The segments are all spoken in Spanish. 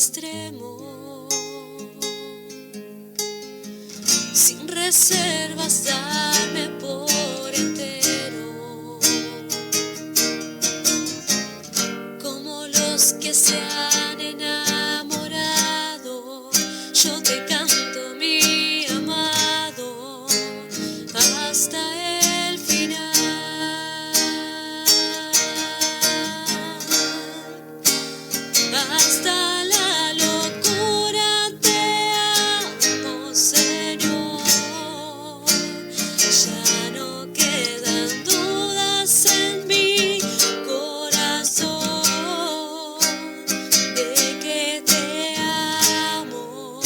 extremo, sin reservas darme por entero, como los que se han enamorado. Yo te canto, mi amado, hasta el final. Hasta la locura te amo, Señor. Ya no quedan dudas en mi corazón de que te amo,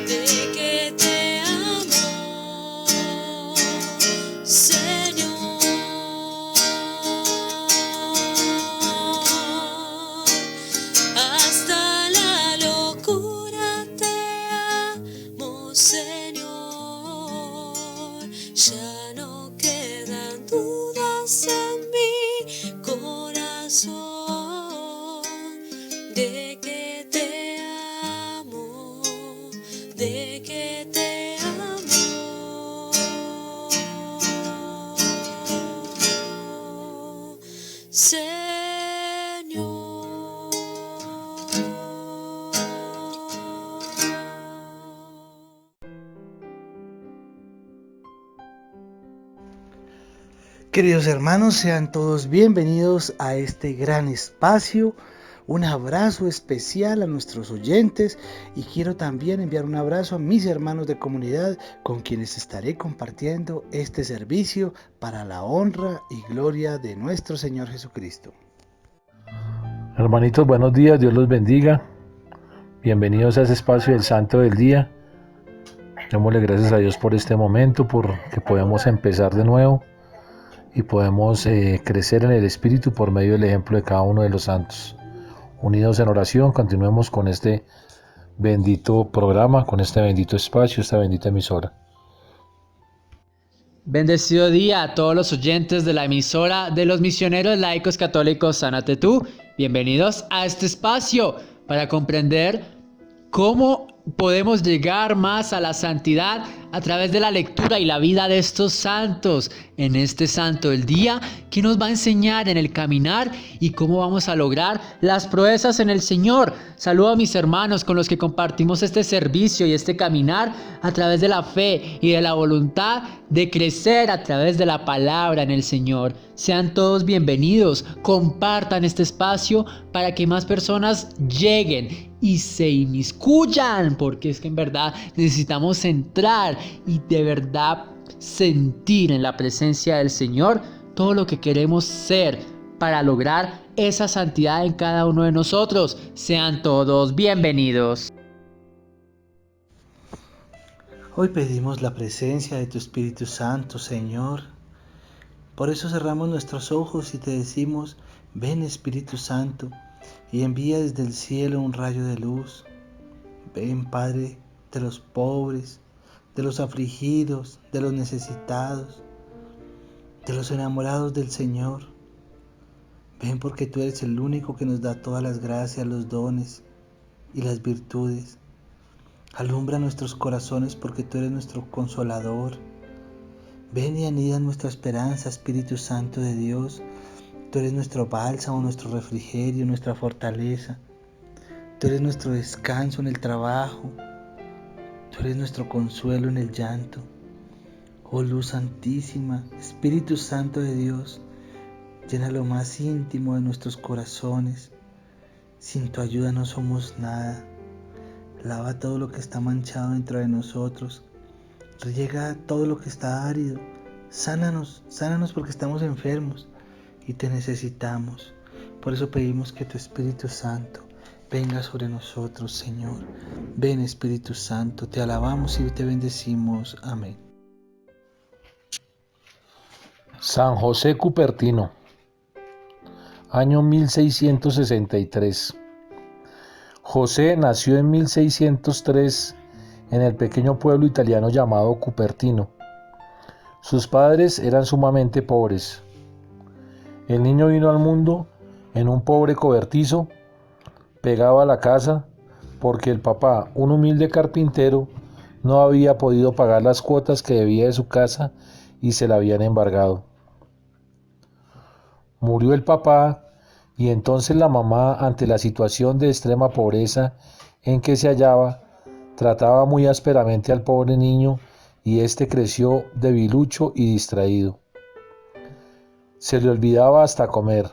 de que te amo, Señor. Hasta la locura te amo, Señor. Ya no quedan dudas en mi corazón de que te amo, de que te amo, Señor. Queridos hermanos, sean todos bienvenidos a este gran espacio. Un abrazo especial a nuestros oyentes y quiero también enviar un abrazo a mis hermanos de comunidad con quienes estaré compartiendo este servicio para la honra y gloria de nuestro Señor Jesucristo. Hermanitos, buenos días, Dios los bendiga. Bienvenidos a ese espacio del Santo del Día. Démosle gracias a Dios por este momento, por que podemos empezar de nuevo y podemos crecer en el Espíritu por medio del ejemplo de cada uno de los santos. Unidos en oración, continuemos con este bendito programa, con este bendito espacio, esta bendita emisora. Bendecido día a todos los oyentes de la emisora de los misioneros laicos católicos Sánate Tú. Bienvenidos a este espacio para comprender cómo podemos llegar más a la santidad a través de la lectura y la vida de estos santos en este Santo del Día, que nos va a enseñar en el caminar y cómo vamos a lograr las proezas en el Señor. Saludo a mis hermanos con los que compartimos este servicio y este caminar a través de la fe y de la voluntad de crecer a través de la palabra en el Señor. Sean todos bienvenidos, compartan este espacio para que más personas lleguen y se inmiscuyan, porque es que en verdad necesitamos entrar y de verdad sentir en la presencia del Señor todo lo que queremos ser para lograr esa santidad en cada uno de nosotros. Sean todos bienvenidos. Hoy pedimos la presencia de tu Espíritu Santo, Señor. Por eso cerramos nuestros ojos y te decimos: ven, Espíritu Santo, y envía desde el cielo un rayo de luz. Ven, Padre, de los pobres, de los afligidos, de los necesitados, de los enamorados del Señor. Ven porque tú eres el único que nos da todas las gracias, los dones y las virtudes. Alumbra nuestros corazones porque tú eres nuestro consolador. Ven y anida nuestra esperanza, Espíritu Santo de Dios. Tú eres nuestro bálsamo, nuestro refrigerio, nuestra fortaleza. Tú eres nuestro descanso en el trabajo. Tú eres nuestro consuelo en el llanto. Oh Luz Santísima, Espíritu Santo de Dios, llena lo más íntimo de nuestros corazones. Sin tu ayuda no somos nada. Lava todo lo que está manchado dentro de nosotros. Riega todo lo que está árido. Sánanos porque estamos enfermos y te necesitamos. Por eso pedimos que tu Espíritu Santo venga sobre nosotros, Señor. Ven, Espíritu Santo, te alabamos y te bendecimos. Amén. San José Cupertino, año 1663. José nació en 1603 en el pequeño pueblo italiano llamado Cupertino. Sus padres eran sumamente pobres. El niño vino al mundo en un pobre cobertizo pegado a la casa porque el papá, un humilde carpintero, no había podido pagar las cuotas que debía de su casa y se la habían embargado. Murió el papá y entonces la mamá, ante la situación de extrema pobreza en que se hallaba, trataba muy ásperamente al pobre niño y éste creció debilucho y distraído. Se le olvidaba hasta comer.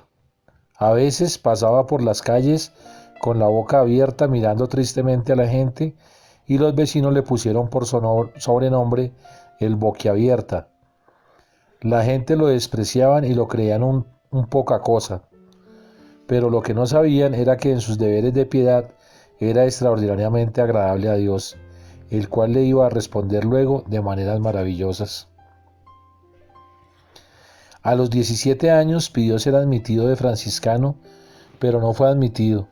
A veces pasaba por las calles con la boca abierta mirando tristemente a la gente y los vecinos le pusieron por sobrenombre el boquiabierta. La gente lo despreciaban y lo creían un poca cosa, pero lo que no sabían era que en sus deberes de piedad era extraordinariamente agradable a Dios, el cual le iba a responder luego de maneras maravillosas. A los 17 años pidió ser admitido de franciscano, pero no fue admitido.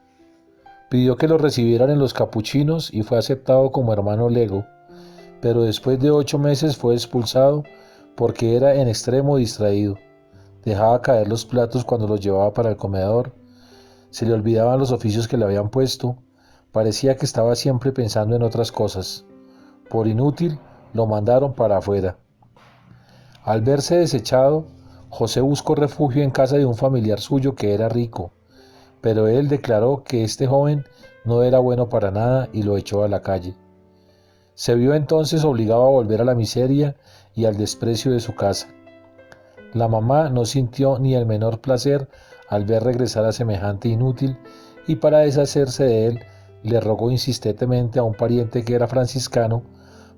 Pidió que lo recibieran en los capuchinos y fue aceptado como hermano lego, pero después de 8 meses fue expulsado porque era en extremo distraído. Dejaba caer los platos cuando los llevaba para el comedor, se le olvidaban los oficios que le habían puesto, parecía que estaba siempre pensando en otras cosas. Por inútil, lo mandaron para afuera. Al verse desechado, José buscó refugio en casa de un familiar suyo que era rico, pero él declaró que este joven no era bueno para nada y lo echó a la calle. Se vio entonces obligado a volver a la miseria y al desprecio de su casa. La mamá no sintió ni el menor placer al ver regresar a semejante inútil y para deshacerse de él le rogó insistentemente a un pariente que era franciscano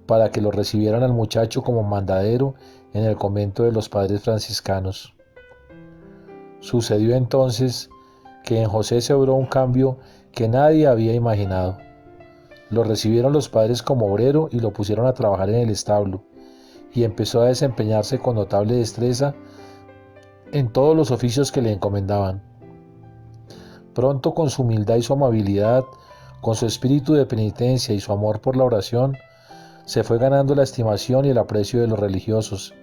para que lo recibieran al muchacho como mandadero en el convento de los padres franciscanos. Sucedió entonces que en José se obró un cambio que nadie había imaginado. Lo recibieron los padres como obrero y lo pusieron a trabajar en el establo, y empezó a desempeñarse con notable destreza en todos los oficios que le encomendaban. Pronto, con su humildad y su amabilidad, con su espíritu de penitencia y su amor por la oración, se fue ganando la estimación y el aprecio de los religiosos,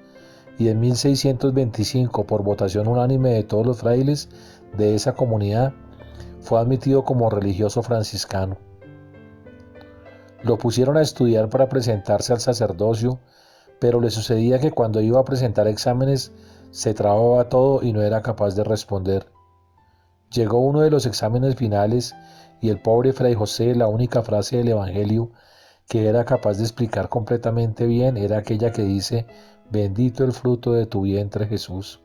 y en 1625, por votación unánime de todos los frailes de esa comunidad, fue admitido como religioso franciscano. Lo pusieron a estudiar para presentarse al sacerdocio, pero le sucedía que cuando iba a presentar exámenes se trababa todo y no era capaz de responder. Llegó uno de los exámenes finales y el pobre Fray José, la única frase del Evangelio que era capaz de explicar completamente bien era aquella que dice: bendito el fruto de tu vientre, Jesús.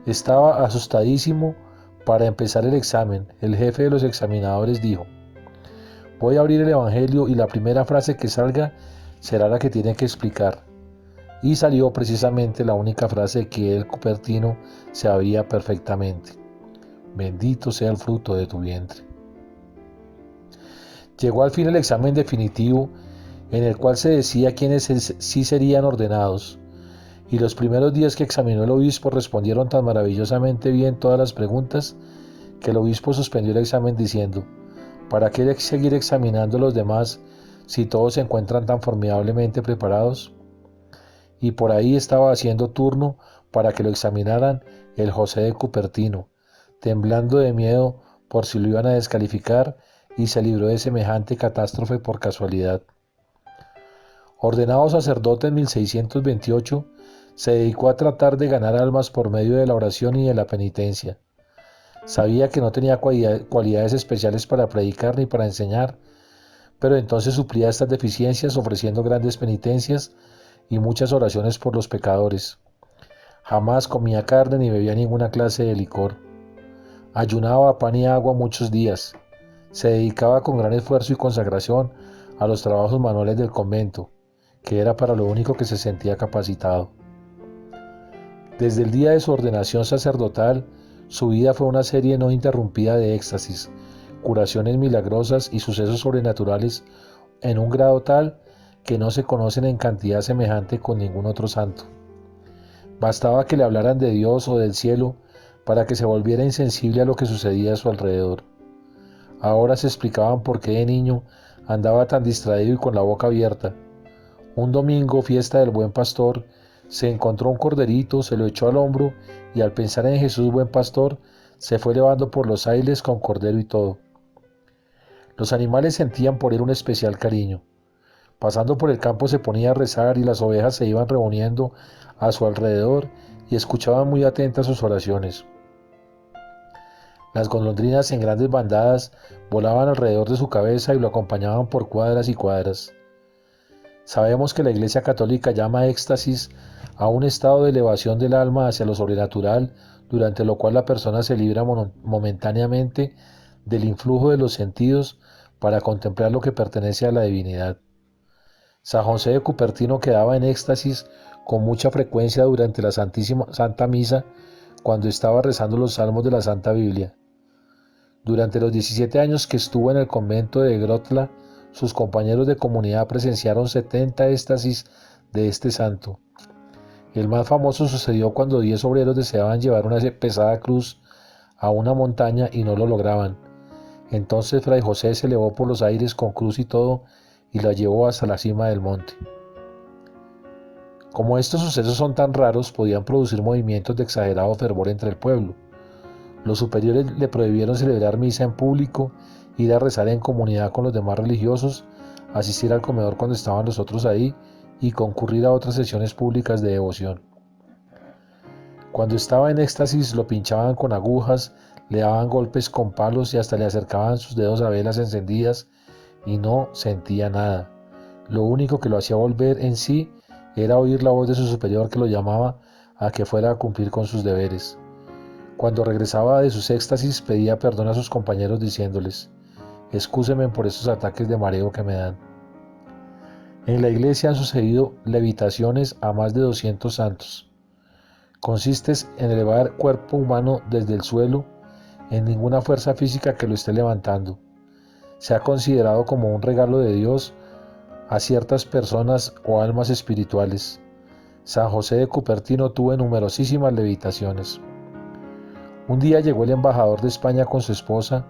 Estaba asustadísimo. Para empezar el examen, el jefe de los examinadores dijo: voy a abrir el Evangelio y la primera frase que salga será la que tiene que explicar. Y salió precisamente la única frase que el Cupertino sabía perfectamente: bendito sea el fruto de tu vientre. Llegó al fin el examen definitivo, en el cual se decía quiénes sí serían ordenados, y los primeros días que examinó el obispo respondieron tan maravillosamente bien todas las preguntas que el obispo suspendió el examen diciendo: ¿para qué seguir examinando a los demás si todos se encuentran tan formidablemente preparados? Y por ahí estaba haciendo turno para que lo examinaran el José de Cupertino, temblando de miedo por si lo iban a descalificar, y se libró de semejante catástrofe por casualidad. Ordenado sacerdote en 1628, se dedicó a tratar de ganar almas por medio de la oración y de la penitencia. Sabía que no tenía cualidades especiales para predicar ni para enseñar, pero entonces suplía estas deficiencias ofreciendo grandes penitencias y muchas oraciones por los pecadores. Jamás comía carne ni bebía ninguna clase de licor. Ayunaba a pan y agua muchos días. Se dedicaba con gran esfuerzo y consagración a los trabajos manuales del convento, que era para lo único que se sentía capacitado. Desde el día de su ordenación sacerdotal, su vida fue una serie no interrumpida de éxtasis, curaciones milagrosas y sucesos sobrenaturales en un grado tal que no se conocen en cantidad semejante con ningún otro santo. Bastaba que le hablaran de Dios o del cielo para que se volviera insensible a lo que sucedía a su alrededor. Ahora se explicaban por qué de niño andaba tan distraído y con la boca abierta. Un domingo, fiesta del Buen Pastor, se encontró un corderito, se lo echó al hombro y al pensar en Jesús Buen Pastor, se fue elevando por los aires con cordero y todo. Los animales sentían por él un especial cariño. Pasando por el campo se ponía a rezar y las ovejas se iban reuniendo a su alrededor y escuchaban muy atentas sus oraciones. Las golondrinas en grandes bandadas volaban alrededor de su cabeza y lo acompañaban por cuadras y cuadras. Sabemos que la Iglesia Católica llama éxtasis a un estado de elevación del alma hacia lo sobrenatural, durante lo cual la persona se libra momentáneamente del influjo de los sentidos para contemplar lo que pertenece a la divinidad. San José de Cupertino quedaba en éxtasis con mucha frecuencia durante la Santa Misa cuando estaba rezando los salmos de la Santa Biblia. Durante los 17 años que estuvo en el convento de Grotla, sus compañeros de comunidad presenciaron 70 éxtasis de este santo. El más famoso sucedió cuando 10 obreros deseaban llevar una pesada cruz a una montaña y no lo lograban. Entonces Fray José se elevó por los aires con cruz y todo y la llevó hasta la cima del monte. Como estos sucesos son tan raros, podían producir movimientos de exagerado fervor entre el pueblo. Los superiores le prohibieron celebrar misa en público, ir a rezar en comunidad con los demás religiosos, asistir al comedor cuando estaban los otros ahí y concurrir a otras sesiones públicas de devoción. Cuando estaba en éxtasis lo pinchaban con agujas, le daban golpes con palos y hasta le acercaban sus dedos a velas encendidas y no sentía nada. Lo único que lo hacía volver en sí era oír la voz de su superior que lo llamaba a que fuera a cumplir con sus deberes. Cuando regresaba de sus éxtasis pedía perdón a sus compañeros diciéndoles: «Excúsenme por estos ataques de mareo que me dan». En la iglesia han sucedido levitaciones a más de 200 santos. Consiste en elevar cuerpo humano desde el suelo, en ninguna fuerza física que lo esté levantando. Se ha considerado como un regalo de Dios a ciertas personas o almas espirituales. San José de Cupertino tuvo numerosísimas levitaciones. Un día llegó el embajador de España con su esposa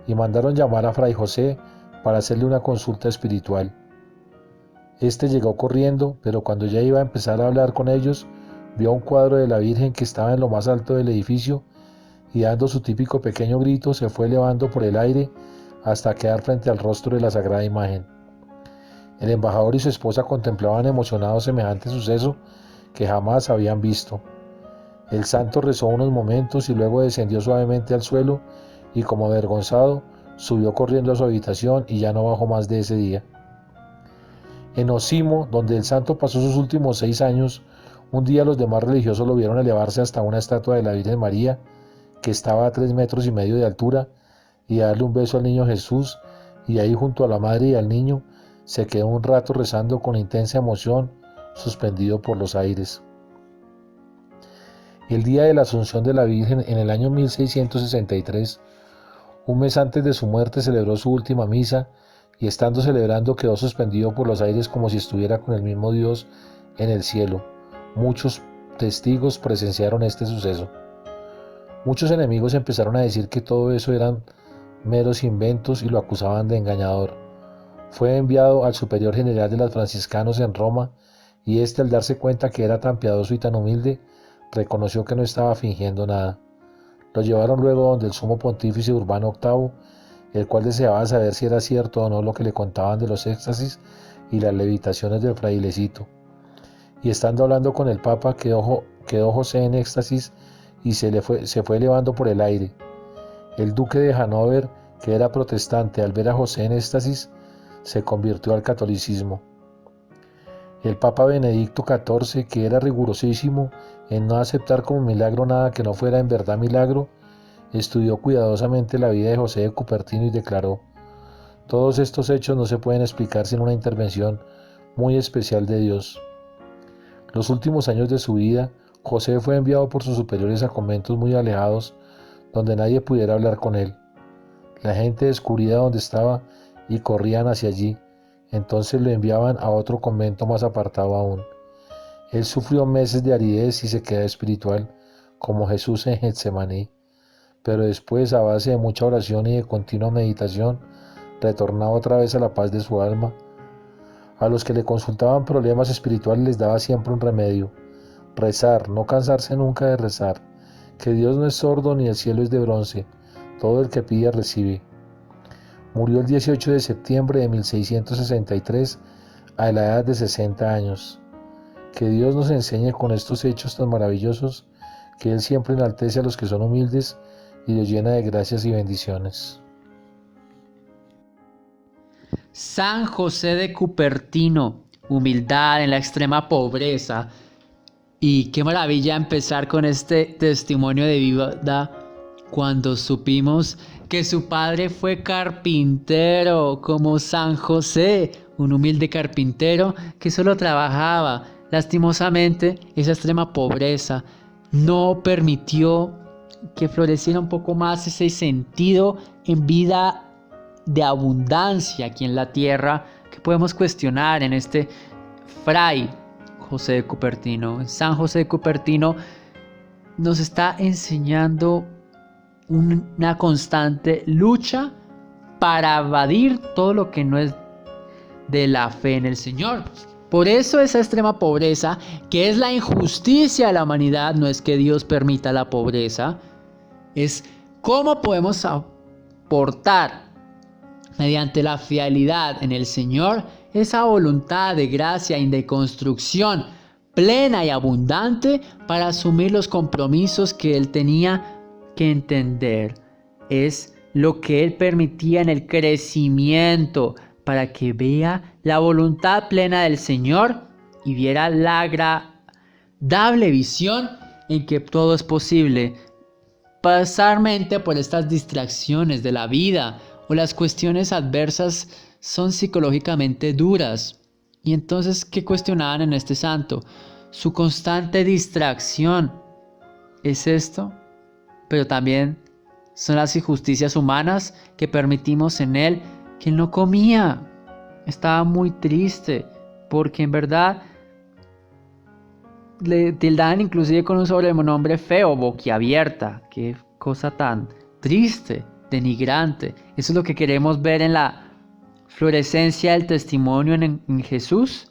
y mandaron llamar a Fray José para hacerle una consulta espiritual. Este llegó corriendo, pero cuando ya iba a empezar a hablar con ellos, vio un cuadro de la Virgen que estaba en lo más alto del edificio y dando su típico pequeño grito se fue elevando por el aire hasta quedar frente al rostro de la sagrada imagen. El embajador y su esposa contemplaban emocionados semejante suceso que jamás habían visto. El santo rezó unos momentos y luego descendió suavemente al suelo y, como avergonzado, subió corriendo a su habitación y ya no bajó más de ese día. En Osimo, donde el santo pasó sus últimos 6 años, un día los demás religiosos lo vieron elevarse hasta una estatua de la Virgen María, que estaba a 3,5 metros de altura, y darle un beso al niño Jesús, y ahí junto a la madre y al niño se quedó un rato rezando con intensa emoción, suspendido por los aires. El día de la Asunción de la Virgen, en el año 1663, un mes antes de su muerte, celebró su última misa y estando celebrando quedó suspendido por los aires como si estuviera con el mismo Dios en el cielo. Muchos testigos presenciaron este suceso. Muchos enemigos empezaron a decir que todo eso eran meros inventos y lo acusaban de engañador. Fue enviado al superior general de los franciscanos en Roma y éste, al darse cuenta que era tan piadoso y tan humilde, reconoció que no estaba fingiendo nada. Lo llevaron luego donde el sumo pontífice Urbano VIII, el cual deseaba saber si era cierto o no lo que le contaban de los éxtasis y las levitaciones del frailecito. Y estando hablando con el Papa, quedó José en éxtasis y se fue elevando por el aire. El duque de Hannover, que era protestante, al ver a José en éxtasis, se convirtió al catolicismo. El Papa Benedicto XIV, que era rigurosísimo en no aceptar como milagro nada que no fuera en verdad milagro, estudió cuidadosamente la vida de José de Cupertino y declaró: «Todos estos hechos no se pueden explicar sin una intervención muy especial de Dios». Los últimos años de su vida, José fue enviado por sus superiores a conventos muy alejados, donde nadie pudiera hablar con él. La gente descubría dónde estaba y corrían hacia allí. Entonces lo enviaban a otro convento más apartado aún. Él sufrió meses de aridez y sequedad espiritual, como Jesús en Getsemaní, pero después, a base de mucha oración y de continua meditación, retornaba otra vez a la paz de su alma. A los que le consultaban problemas espirituales les daba siempre un remedio: rezar, no cansarse nunca de rezar, que Dios no es sordo ni el cielo es de bronce, todo el que pide recibe. Murió el 18 de septiembre de 1663 a la edad de 60 años. Que Dios nos enseñe con estos hechos tan maravillosos que Él siempre enaltece a los que son humildes y los llena de gracias y bendiciones. San José de Cupertino, humildad en la extrema pobreza. Y qué maravilla empezar con este testimonio de vida cuando supimos que su padre fue carpintero, como San José, un humilde carpintero que solo trabajaba. Lastimosamente, esa extrema pobreza no permitió que floreciera un poco más ese sentido en vida de abundancia aquí en la tierra que podemos cuestionar en este fray José de Cupertino. San José de Cupertino nos está enseñando una constante lucha para evadir todo lo que no es de la fe en el Señor. Por eso esa extrema pobreza, que es la injusticia de la humanidad, no es que Dios permita la pobreza, es cómo podemos aportar mediante la fidelidad en el Señor esa voluntad de gracia y de construcción plena y abundante para asumir los compromisos que Él tenía que entender. Es lo que Él permitía en el crecimiento para que vea la voluntad plena del Señor y viera la agradable visión en que todo es posible. Pasar mente por estas distracciones de la vida o las cuestiones adversas son psicológicamente duras. Y entonces, ¿qué cuestionaban en este santo? Su constante distracción. ¿Es esto? Pero también son las injusticias humanas que permitimos en él, que él no comía. Estaba muy triste porque en verdad le tildaban inclusive con un sobrenombre feo, boquiabierta. Qué cosa tan triste, denigrante. Eso es lo que queremos ver en la florescencia del testimonio en Jesús.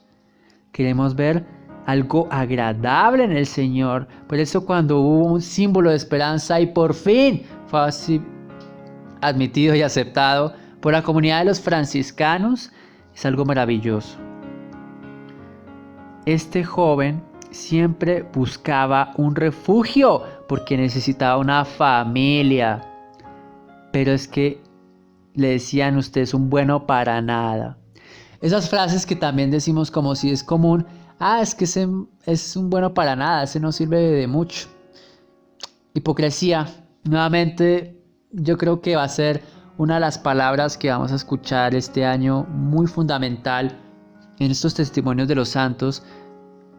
Queremos ver algo agradable en el Señor. Por eso cuando hubo un símbolo de esperanza y por fin fue así admitido y aceptado por la comunidad de los franciscanos, es algo maravilloso. Este joven siempre buscaba un refugio porque necesitaba una familia. Pero es que le decían, usted es un bueno para nada. Esas frases que también decimos como si es común. Es que ese es un bueno para nada, ese no sirve de mucho. Hipocresía. Nuevamente, yo creo que va a ser una de las palabras que vamos a escuchar este año muy fundamental en estos testimonios de los santos.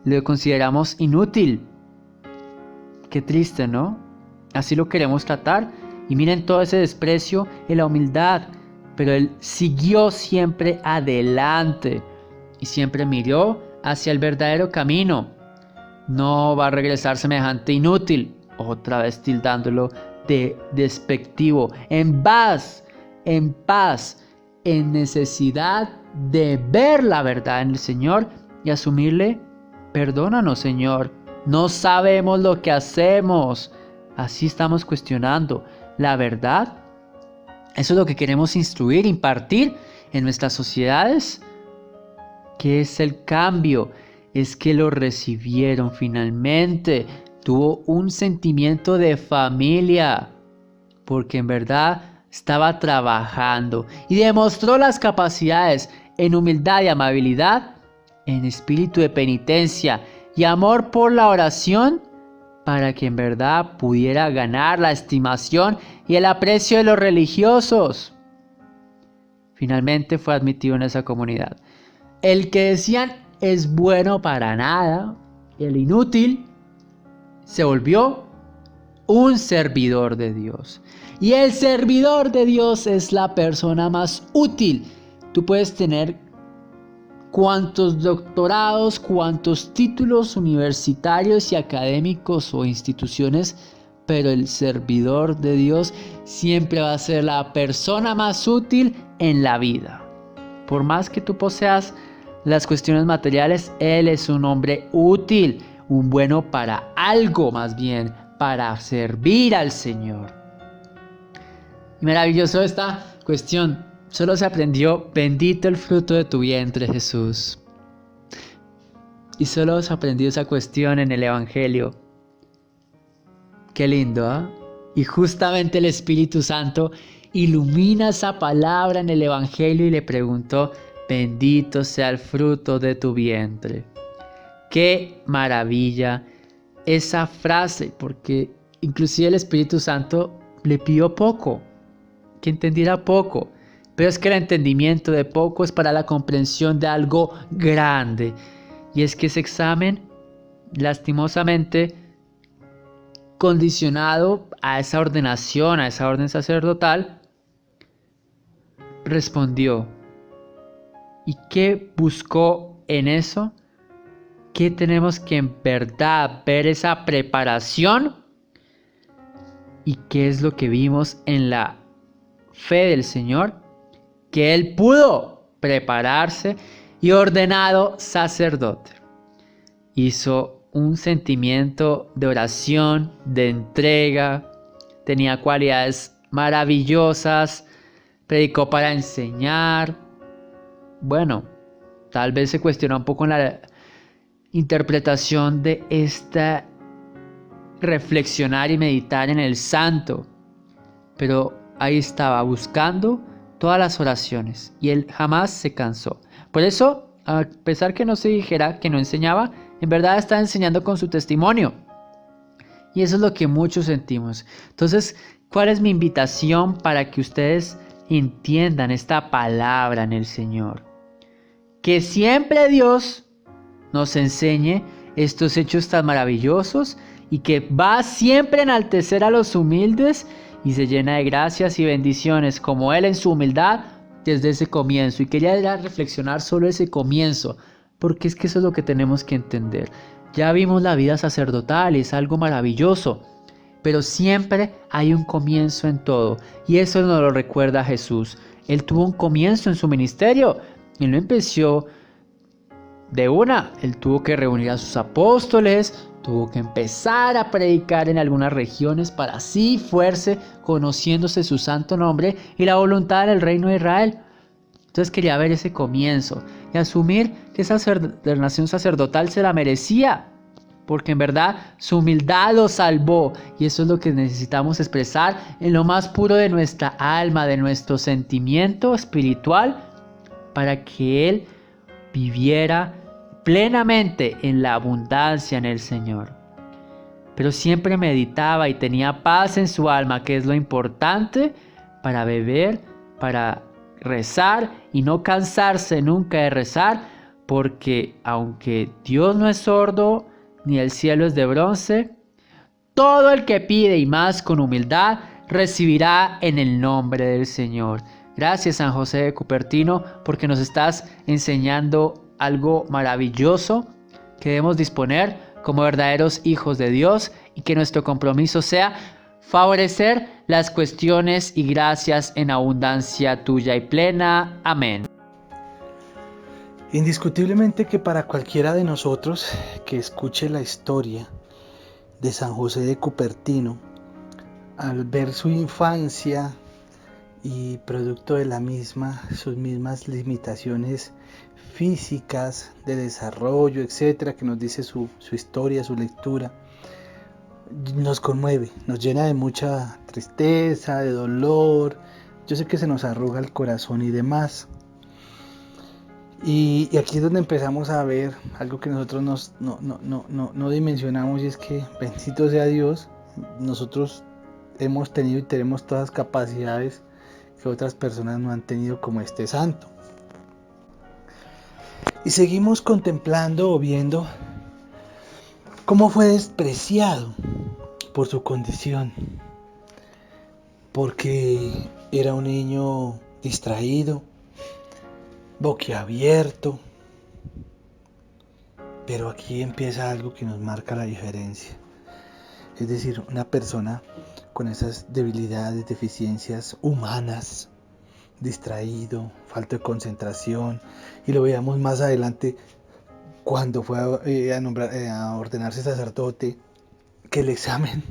Lo consideramos inútil. Qué triste, ¿no? Así lo queremos tratar. Y miren todo ese desprecio en la humildad. Pero él siguió siempre adelante y siempre miró hacia el verdadero camino. No va a regresar semejante inútil, otra vez tildándolo de despectivo. En paz, en necesidad de ver la verdad en el Señor y asumirle, perdónanos, Señor, no sabemos lo que hacemos. Así estamos cuestionando la verdad. Eso es lo que queremos instruir, impartir en nuestras sociedades. ¿Qué es el cambio? Es que lo recibieron finalmente. Tuvo un sentimiento de familia, porque en verdad estaba trabajando y demostró las capacidades en humildad y amabilidad, en espíritu de penitencia y amor por la oración, para que en verdad pudiera ganar la estimación y el aprecio de los religiosos. Finalmente fue admitido en esa comunidad. El que decían es bueno para nada, el inútil, se volvió un servidor de Dios. Y el servidor de Dios es la persona más útil. Tú puedes tener cuantos doctorados, cuantos títulos universitarios y académicos o instituciones, pero el servidor de Dios siempre va a ser la persona más útil en la vida. Por más que tú poseas las cuestiones materiales, Él es un hombre útil, un bueno para algo, más bien, para servir al Señor. Maravilloso esta cuestión solo se aprendió, bendito el fruto de tu vientre, Jesús. Y solo se aprendió esa cuestión en el Evangelio. Qué lindo, ¿ah? Y justamente el Espíritu Santo ilumina esa palabra en el Evangelio y le preguntó, bendito sea el fruto de tu vientre. Qué maravilla esa frase, porque inclusive el Espíritu Santo le pidió poco, que entendiera poco. Pero es que el entendimiento de poco es para la comprensión de algo grande. Y es que ese examen, lastimosamente, condicionado a esa ordenación, a esa orden sacerdotal, respondió. ¿Y qué buscó en eso? ¿Qué tenemos que en verdad ver esa preparación? ¿Y qué es lo que vimos en la fe del Señor? Que Él pudo prepararse y ordenado sacerdote. Hizo un sentimiento de oración, de entrega, tenía cualidades maravillosas, predicó para enseñar. Bueno, tal vez se cuestiona un poco la interpretación de esta reflexionar y meditar en el santo, pero ahí estaba buscando todas las oraciones y él jamás se cansó. Por eso, a pesar que no se dijera que no enseñaba, en verdad está enseñando con su testimonio. Y eso es lo que muchos sentimos. Entonces, ¿cuál es mi invitación para que ustedes entiendan esta palabra en el Señor? Que siempre Dios nos enseñe estos hechos tan maravillosos y que va siempre a enaltecer a los humildes y se llena de gracias y bendiciones como Él en su humildad desde ese comienzo. Y quería reflexionar solo ese comienzo, porque es que eso es lo que tenemos que entender. Ya vimos la vida sacerdotal, es algo maravilloso, pero siempre hay un comienzo en todo. Y eso nos lo recuerda Jesús. Él tuvo un comienzo en su ministerio. Él no empezó de una. Él tuvo que reunir a sus apóstoles, tuvo que empezar a predicar en algunas regiones para así fuerse conociéndose su santo nombre y la voluntad del reino de Israel. Entonces quería ver ese comienzo y asumir que esa ordenación sacerdotal se la merecía, porque en verdad su humildad lo salvó y eso es lo que necesitamos expresar en lo más puro de nuestra alma, de nuestro sentimiento espiritual, para que Él viviera plenamente en la abundancia en el Señor. Pero siempre meditaba y tenía paz en su alma, que es lo importante para beber, para rezar y no cansarse nunca de rezar, porque aunque Dios no es sordo ni el cielo es de bronce, todo el que pide y más con humildad recibirá en el nombre del Señor. Gracias, San José de Cupertino, porque nos estás enseñando algo maravilloso que debemos disponer como verdaderos hijos de Dios y que nuestro compromiso sea favorecer las cuestiones y gracias en abundancia tuya y plena. Amén. Indiscutiblemente que para cualquiera de nosotros que escuche la historia de San José de Cupertino, al ver su infancia y producto de la misma, sus mismas limitaciones físicas, de desarrollo, etcétera, que nos dice su historia, su lectura, nos conmueve, nos llena de mucha tristeza, de dolor. Yo sé que se nos arruga el corazón y demás. Y aquí es donde empezamos a ver algo que nosotros no dimensionamos, y es que, bendito sea Dios, nosotros hemos tenido y tenemos todas las capacidades que otras personas no han tenido, como este santo. Y seguimos contemplando o viendo cómo fue despreciado por su condición, porque era un niño distraído, boquiabierto. Pero aquí empieza algo que nos marca la diferencia. Es decir, una persona con esas debilidades, deficiencias humanas, distraído, falta de concentración, y lo veamos más adelante cuando fue a ordenarse sacerdote, que el examen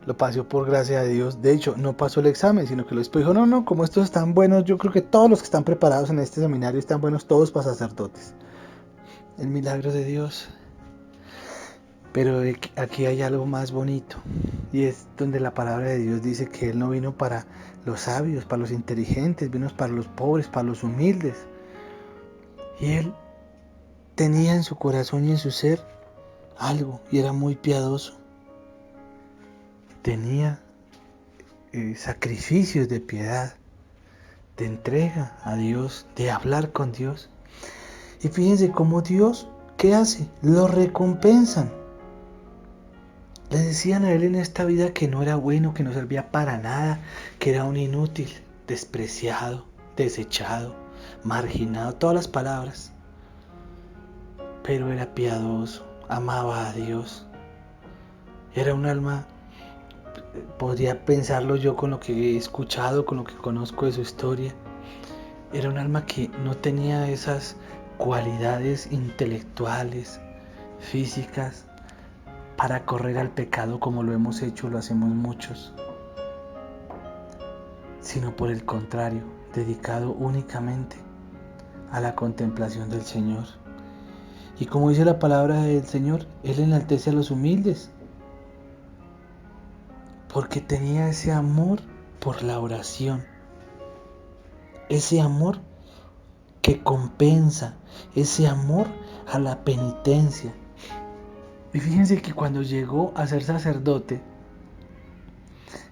lo pasó por gracia de Dios. De hecho, no pasó el examen, sino que después dijo, no, como estos están buenos, yo creo que todos los que están preparados en este seminario están buenos todos para sacerdotes. El milagro de Dios. Pero aquí hay algo más bonito, y es donde la palabra de Dios dice que Él no vino para los sabios, para los inteligentes, vino para los pobres, para los humildes. Y Él tenía en su corazón y en su ser algo, y era muy piadoso. Tenía sacrificios de piedad, de entrega a Dios, de hablar con Dios. Y fíjense cómo Dios, ¿qué hace? Lo recompensan. Le decían a él en esta vida que no era bueno, que no servía para nada, que era un inútil, despreciado, desechado, marginado, todas las palabras. Pero era piadoso, amaba a Dios. Era un alma, podría pensarlo yo con lo que he escuchado, con lo que conozco de su historia. Era un alma que no tenía esas cualidades intelectuales, físicas, para correr al pecado como lo hemos hecho, lo hacemos muchos, sino por el contrario, dedicado únicamente a la contemplación del Señor. Y como dice la palabra del Señor, Él enaltece a los humildes, porque tenía ese amor por la oración, ese amor que compensa, ese amor a la penitencia. Y fíjense que cuando llegó a ser sacerdote,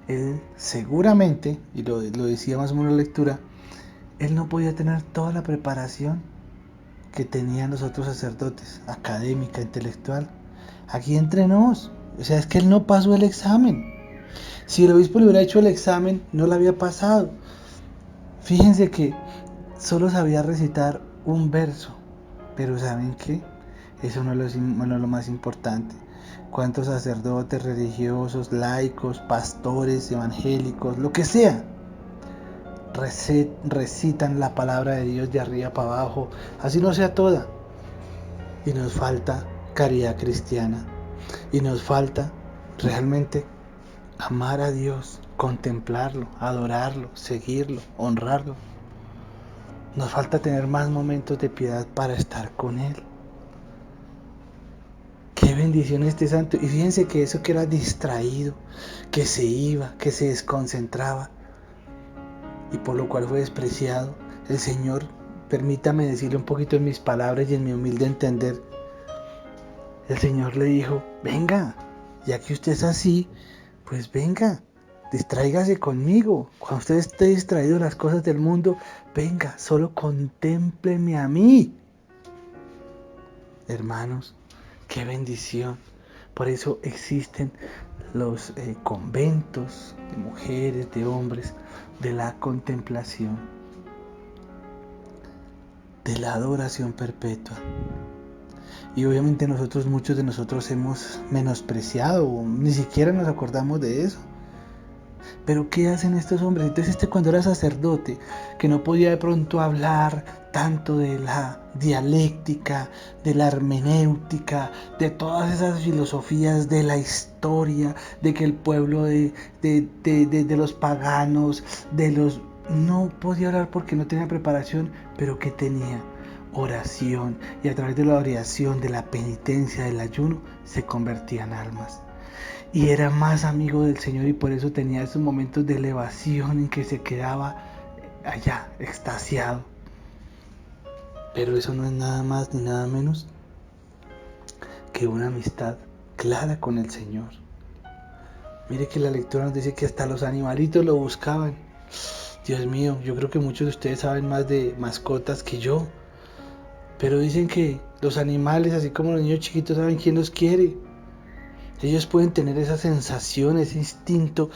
él seguramente, y lo decía más o menos la lectura, él no podía tener toda la preparación que tenían los otros sacerdotes, académica, intelectual. Aquí entre nos, o sea, es que él no pasó el examen. Si el obispo le hubiera hecho el examen, no lo había pasado. Fíjense que solo sabía recitar un verso, pero ¿saben qué? Eso no es lo más importante. ¿Cuántos sacerdotes religiosos, laicos, pastores, evangélicos, lo que sea, recitan la palabra de Dios de arriba para abajo, así no sea toda? Y nos falta caridad cristiana, y nos falta realmente amar a Dios, contemplarlo, adorarlo, seguirlo, honrarlo. Nos falta tener más momentos de piedad para estar con Él. Qué bendición este santo. Y fíjense que eso que era distraído, que se iba, que se desconcentraba, y por lo cual fue despreciado, el Señor, permítame decirle un poquito en mis palabras y en mi humilde entender, el Señor le dijo, venga, ya que usted es así, pues venga, distráigase conmigo. Cuando usted esté distraído de las cosas del mundo, venga, solo contémpleme a mí. Hermanos, qué bendición. Por eso existen los conventos de mujeres, de hombres, de la contemplación, de la adoración perpetua. Y obviamente muchos de nosotros hemos menospreciado, o ni siquiera nos acordamos de eso. Pero ¿qué hacen estos hombres? Entonces cuando era sacerdote, que no podía de pronto hablar tanto de la dialéctica, de la hermenéutica, de todas esas filosofías de la historia, de que el pueblo de los paganos, no podía hablar porque no tenía preparación, pero ¿qué tenía? Oración, y a través de la oración, de la penitencia, del ayuno, se convertían almas. Y era más amigo del Señor, y por eso tenía esos momentos de elevación en que se quedaba allá, extasiado. Pero eso no es nada más ni nada menos que una amistad clara con el Señor. Mire que la lectura nos dice que hasta los animalitos lo buscaban. Dios mío, yo creo que muchos de ustedes saben más de mascotas que yo. Pero dicen que los animales, así como los niños chiquitos, saben quién los quiere. Ellos pueden tener esa sensación, ese instinto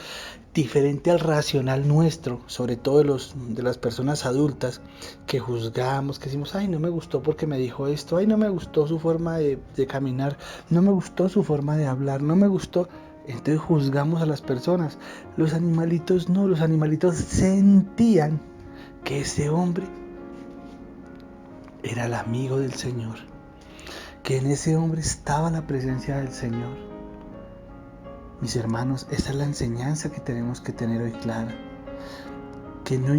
diferente al racional nuestro, sobre todo de las personas adultas, que juzgamos, que decimos, ay, no me gustó porque me dijo esto, ay, no me gustó su forma de caminar, no me gustó su forma de hablar, no me gustó. Entonces juzgamos a las personas. Los animalitos no, los animalitos sentían que ese hombre era el amigo del Señor, que en ese hombre estaba la presencia del Señor. Mis hermanos, esa es la enseñanza que tenemos que tener hoy clara. Que no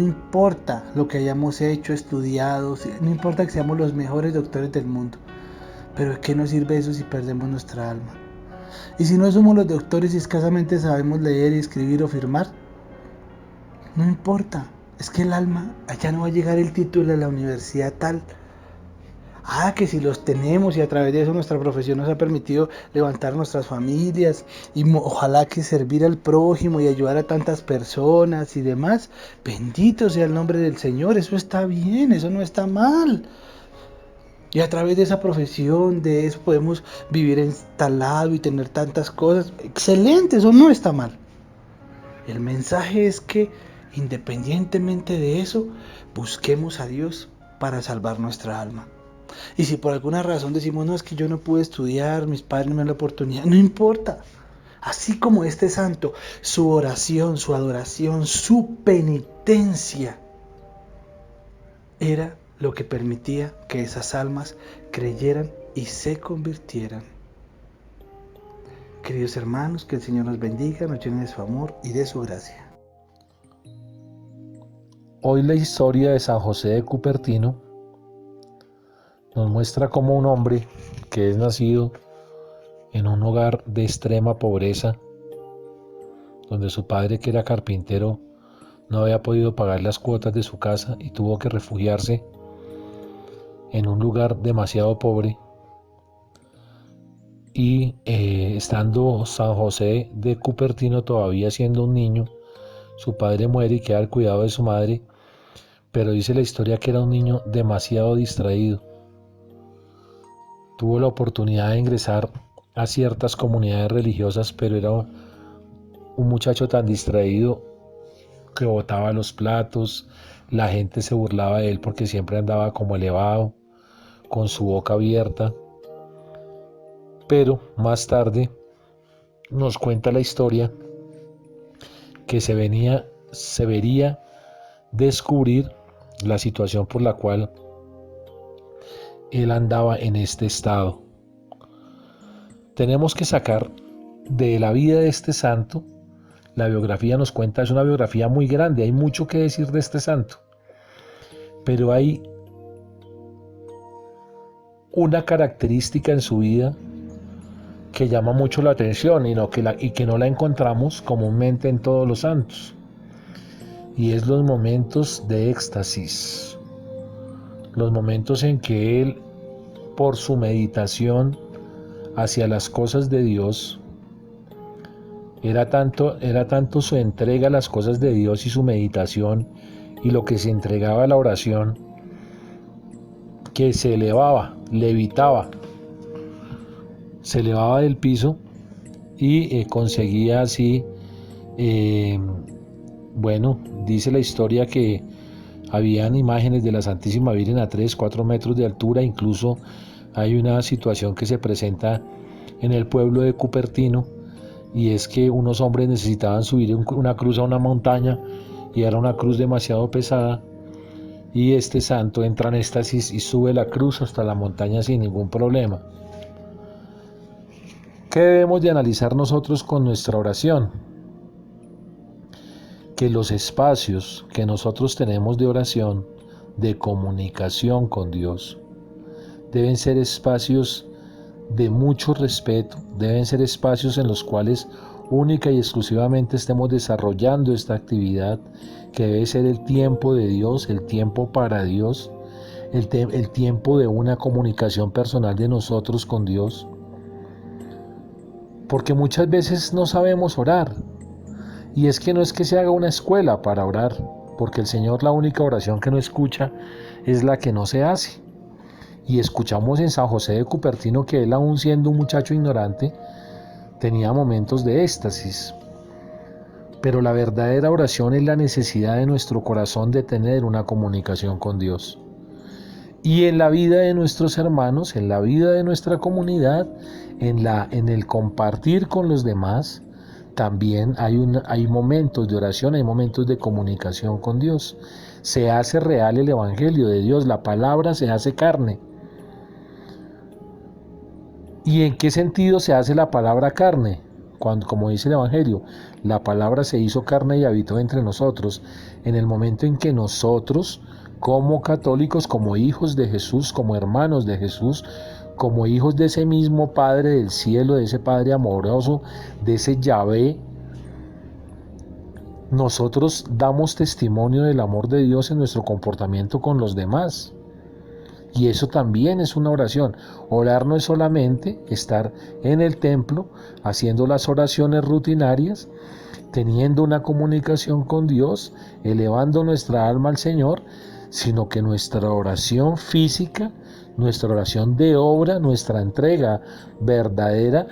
importa lo que hayamos hecho, estudiado, no importa que seamos los mejores doctores del mundo, pero ¿de qué nos sirve eso si perdemos nuestra alma? Y si no somos los doctores y escasamente sabemos leer y escribir o firmar, no importa, es que el alma, allá no va a llegar el título de la universidad tal. Que si los tenemos y a través de eso nuestra profesión nos ha permitido levantar nuestras familias y ojalá que servir al prójimo y ayudar a tantas personas y demás, bendito sea el nombre del Señor, eso está bien, eso no está mal. Y a través de esa profesión, de eso podemos vivir instalado y tener tantas cosas, excelente, eso no está mal. El mensaje es que independientemente de eso, busquemos a Dios para salvar nuestra alma. Y si por alguna razón decimos, no, es que yo no pude estudiar, mis padres no me dan la oportunidad, no importa. Así como este santo, su oración, su adoración, su penitencia era lo que permitía que esas almas creyeran y se convirtieran. Queridos hermanos, que el Señor nos bendiga, nos llene de su amor y de su gracia. Hoy la historia de San José de Cupertino nos muestra cómo un hombre que es nacido en un hogar de extrema pobreza, donde su padre, que era carpintero, no había podido pagar las cuotas de su casa y tuvo que refugiarse en un lugar demasiado pobre. Y estando San José de Cupertino todavía siendo un niño, su padre muere y queda al cuidado de su madre, pero dice la historia que era un niño demasiado distraído. Tuvo la oportunidad de ingresar a ciertas comunidades religiosas, pero era un muchacho tan distraído que botaba los platos, la gente se burlaba de él porque siempre andaba como elevado, con su boca abierta. Pero más tarde nos cuenta la historia que se vería descubrir la situación por la cual él andaba en este estado. Tenemos que sacar de la vida de este santo, la biografía nos cuenta, es una biografía muy grande, hay mucho que decir de este santo, pero hay una característica en su vida que llama mucho la atención y que no la encontramos comúnmente en todos los santos, y es los momentos de éxtasis, los momentos en que él, por su meditación hacia las cosas de Dios, era tanto su entrega a las cosas de Dios y su meditación y lo que se entregaba a la oración, que se elevaba, levitaba, se elevaba del piso y conseguía así, dice la historia que habían imágenes de la Santísima Virgen a 3-4 metros de altura. Incluso hay una situación que se presenta en el pueblo de Cupertino, y es que unos hombres necesitaban subir una cruz a una montaña y era una cruz demasiado pesada, y este santo entra en éxtasis y sube la cruz hasta la montaña sin ningún problema. ¿Qué debemos de analizar nosotros con nuestra oración? Que los espacios que nosotros tenemos de oración, de comunicación con Dios, deben ser espacios de mucho respeto, deben ser espacios en los cuales única y exclusivamente estemos desarrollando esta actividad, que debe ser el tiempo de Dios, el tiempo para Dios, el tiempo de una comunicación personal de nosotros con Dios. Porque muchas veces no sabemos orar, y es que no es que se haga una escuela para orar, porque el Señor, la única oración que no escucha es la que no se hace. Y escuchamos en San José de Cupertino que él, aún siendo un muchacho ignorante, tenía momentos de éxtasis. Pero la verdadera oración es la necesidad de nuestro corazón de tener una comunicación con Dios. Y en la vida de nuestros hermanos, en la vida de nuestra comunidad, en el compartir con los demás, también hay momentos de oración, hay momentos de comunicación con Dios. Se hace real el Evangelio de Dios, la palabra se hace carne. ¿Y en qué sentido se hace la palabra carne? Cuando, como dice el Evangelio, la palabra se hizo carne y habitó entre nosotros. En el momento en que nosotros, como católicos, como hijos de Jesús, como hermanos de Jesús, como hijos de ese mismo Padre del cielo, de ese Padre amoroso, de ese Yahvé, nosotros damos testimonio del amor de Dios en nuestro comportamiento con los demás. Y eso también es una oración. Orar no es solamente estar en el templo haciendo las oraciones rutinarias, teniendo una comunicación con Dios, elevando nuestra alma al Señor, sino que nuestra oración física, nuestra oración de obra, nuestra entrega verdadera,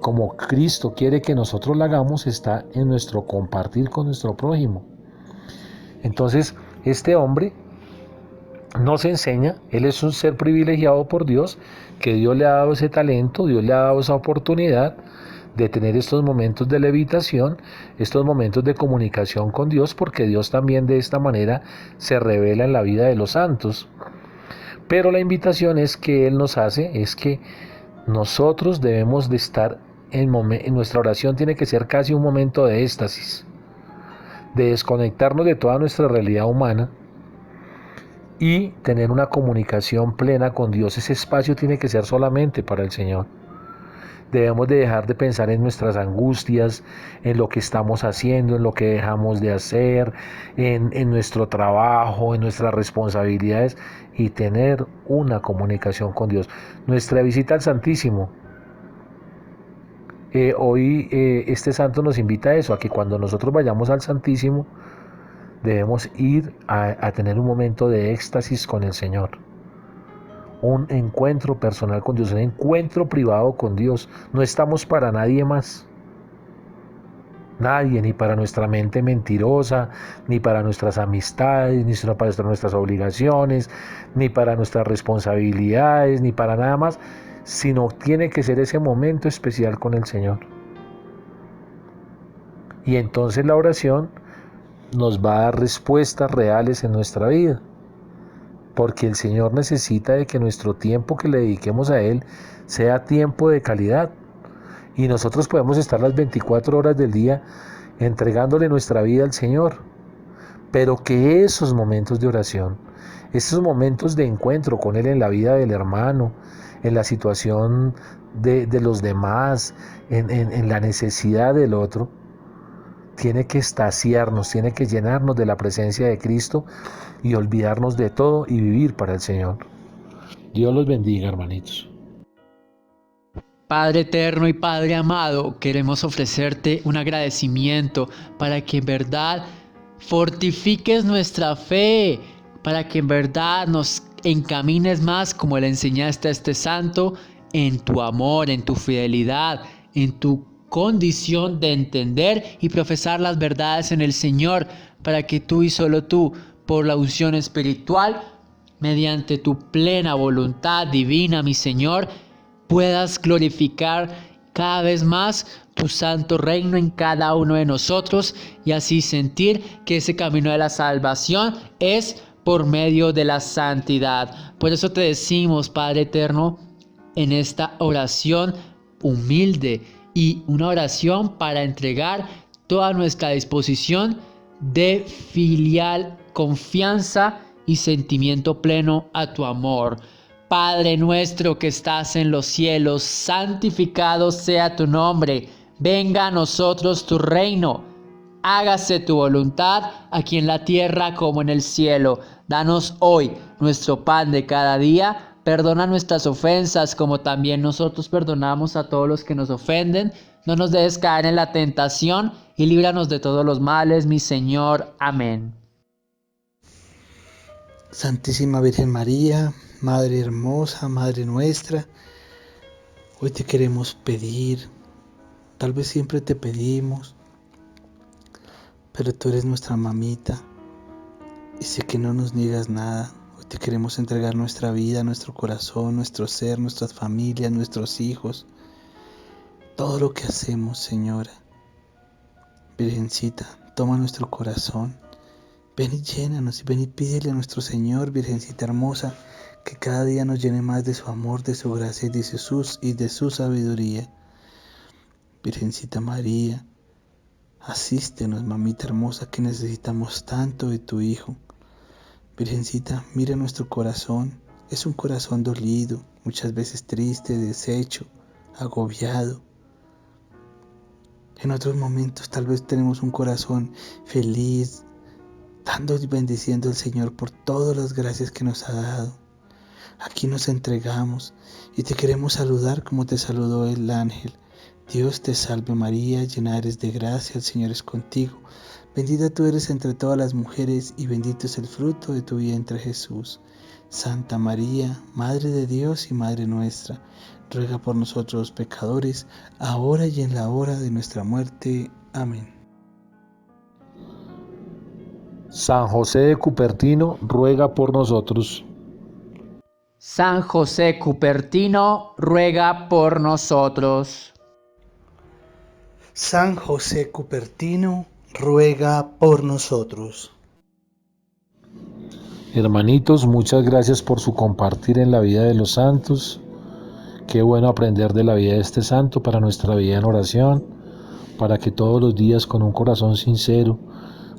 como Cristo quiere que nosotros la hagamos, está en nuestro compartir con nuestro prójimo. Entonces, este hombre nos enseña, él es un ser privilegiado por Dios, que Dios le ha dado ese talento, Dios le ha dado esa oportunidad de tener estos momentos de levitación, estos momentos de comunicación con Dios, porque Dios también de esta manera se revela en la vida de los santos. Pero la invitación es que Él nos hace, es que nosotros debemos de estar en nuestra oración tiene que ser casi un momento de éxtasis, de desconectarnos de toda nuestra realidad humana y tener una comunicación plena con Dios. Ese espacio tiene que ser solamente para el Señor. Debemos de dejar de pensar en nuestras angustias, en lo que estamos haciendo, en lo que dejamos de hacer, en nuestro trabajo, en nuestras responsabilidades, y tener una comunicación con Dios. Nuestra visita al Santísimo. Hoy este santo nos invita a eso, a que cuando nosotros vayamos al Santísimo, debemos ir a tener un momento de éxtasis con el Señor. Un encuentro personal con Dios, un encuentro privado con Dios. No estamos para nadie más. Nadie, ni para nuestra mente mentirosa, ni para nuestras amistades, ni para nuestras obligaciones, ni para nuestras responsabilidades, ni para nada más, sino tiene que ser ese momento especial con el Señor. Y entonces la oración nos va a dar respuestas reales en nuestra vida. Porque el Señor necesita de que nuestro tiempo que le dediquemos a Él sea tiempo de calidad. Y nosotros podemos estar las 24 horas del día entregándole nuestra vida al Señor. Pero que esos momentos de oración, esos momentos de encuentro con Él en la vida del hermano, en la situación de los demás, en la necesidad del otro, tiene que estaciarnos, tiene que llenarnos de la presencia de Cristo y olvidarnos de todo y vivir para el Señor. Dios los bendiga, hermanitos. Padre eterno y Padre amado, queremos ofrecerte un agradecimiento para que en verdad fortifiques nuestra fe, para que en verdad nos encamines más como le enseñaste a este santo en tu amor, en tu fidelidad, en tu condición de entender y profesar las verdades en el Señor, para que tú y solo tú, por la unción espiritual, mediante tu plena voluntad divina, mi Señor, puedas glorificar cada vez más tu santo reino en cada uno de nosotros y así sentir que ese camino de la salvación es por medio de la santidad. Por eso te decimos, Padre eterno, en esta oración humilde y una oración para entregar toda nuestra disposición de filial confianza y sentimiento pleno a tu amor. Padre nuestro que estás en los cielos, santificado sea tu nombre. Venga a nosotros tu reino. Hágase tu voluntad aquí en la tierra como en el cielo. Danos hoy nuestro pan de cada día. Perdona nuestras ofensas como también nosotros perdonamos a todos los que nos ofenden. No nos dejes caer en la tentación y líbranos de todos los males, mi Señor. Amén. Santísima Virgen María, Madre hermosa, Madre nuestra, hoy te queremos pedir, tal vez siempre te pedimos, pero tú eres nuestra mamita y sé que no nos niegas nada. Hoy te queremos entregar nuestra vida, nuestro corazón, nuestro ser, nuestras familias, nuestros hijos, todo lo que hacemos, Señora. Virgencita, toma nuestro corazón. Ven y llénanos y ven y pídele a nuestro Señor, Virgencita hermosa, que cada día nos llene más de su amor, de su gracia y de su sabiduría. Virgencita María, asístenos, mamita hermosa, que necesitamos tanto de tu Hijo. Virgencita, mira nuestro corazón, es un corazón dolido, muchas veces triste, deshecho, agobiado. En otros momentos tal vez tenemos un corazón feliz, dando y bendiciendo al Señor por todas las gracias que nos ha dado. Aquí nos entregamos y te queremos saludar como te saludó el ángel. Dios te salve María, llena eres de gracia, el Señor es contigo. Bendita tú eres entre todas las mujeres y bendito es el fruto de tu vientre Jesús. Santa María, Madre de Dios y Madre nuestra, ruega por nosotros los pecadores, ahora y en la hora de nuestra muerte. Amén. San José de Cupertino, ruega por nosotros. San José Cupertino, ruega por nosotros. San José Cupertino, ruega por nosotros. Hermanitos, muchas gracias por su compartir en la vida de los santos. Qué bueno aprender de la vida de este santo para nuestra vida en oración, para que todos los días con un corazón sincero,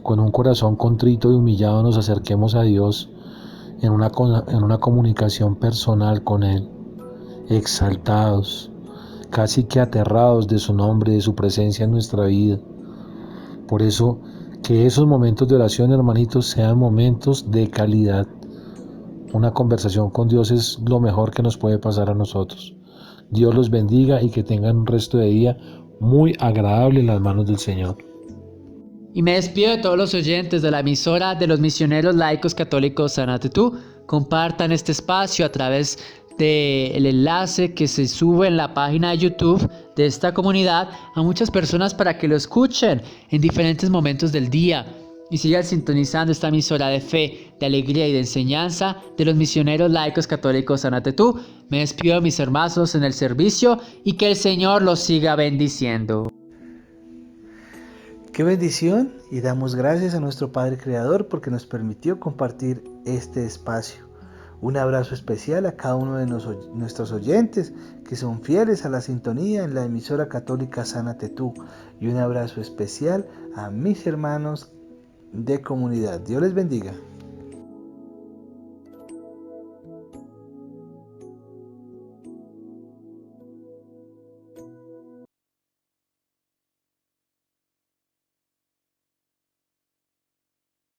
con un corazón contrito y humillado nos acerquemos a Dios en una comunicación personal con Él, exaltados, casi que aterrados de su nombre, de su presencia en nuestra vida. Por eso, que esos momentos de oración, hermanitos, sean momentos de calidad. Una conversación con Dios es lo mejor que nos puede pasar a nosotros. Dios los bendiga y que tengan un resto de día muy agradable en las manos del Señor. Y me despido de todos los oyentes de la emisora de los misioneros laicos católicos Sánate Tú. Compartan este espacio a través del enlace que se sube en la página de YouTube de esta comunidad a muchas personas para que lo escuchen en diferentes momentos del día. Y sigan sintonizando esta emisora de fe, de alegría y de enseñanza de los misioneros laicos católicos Sánate Tú. Me despido de mis hermanos en el servicio y que el Señor los siga bendiciendo. Qué bendición, y damos gracias a nuestro Padre Creador porque nos permitió compartir este espacio. Un abrazo especial a cada uno de nuestros oyentes que son fieles a la sintonía en la emisora católica Sánate Tú, y un abrazo especial a mis hermanos de comunidad. Dios les bendiga.